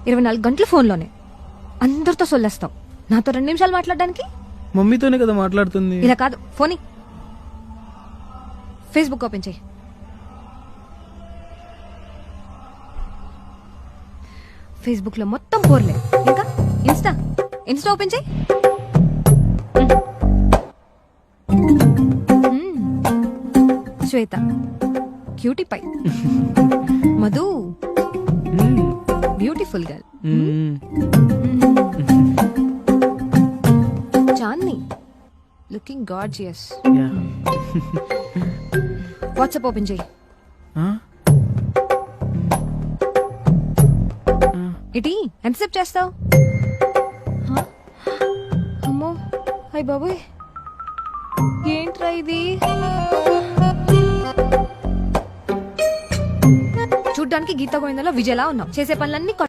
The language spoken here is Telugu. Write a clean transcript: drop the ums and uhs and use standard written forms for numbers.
24 గంటలు ఫోన్లోనే. అందరితో సొల్లేస్తావు, నాతో 2 నిమిషాలు మాట్లాడడానికి. మమ్మీతోనే కదా మాట్లాడుతుంది. ఇలా కాదు, ఫోని. ఫేస్బుక్ ఓపెన్ చేయి. ఫేస్బుక్ లో మొత్తం పోర్లే. ఇంకా ఇన్స్టా ఓపెన్ చేయి. Shweta cutie pie. Madhu beautiful girl. Chandini looking gorgeous. WhatsApp open చేయి. ఇటీ ఎంతసేపు చేస్తావు? అమ్మో అయ్ బాబోయ్, ఏంట్రా ఇది? చూడ్డానికి గీత గోవిందలో విజయలా ఉన్నావు. చేసే పనులన్నీ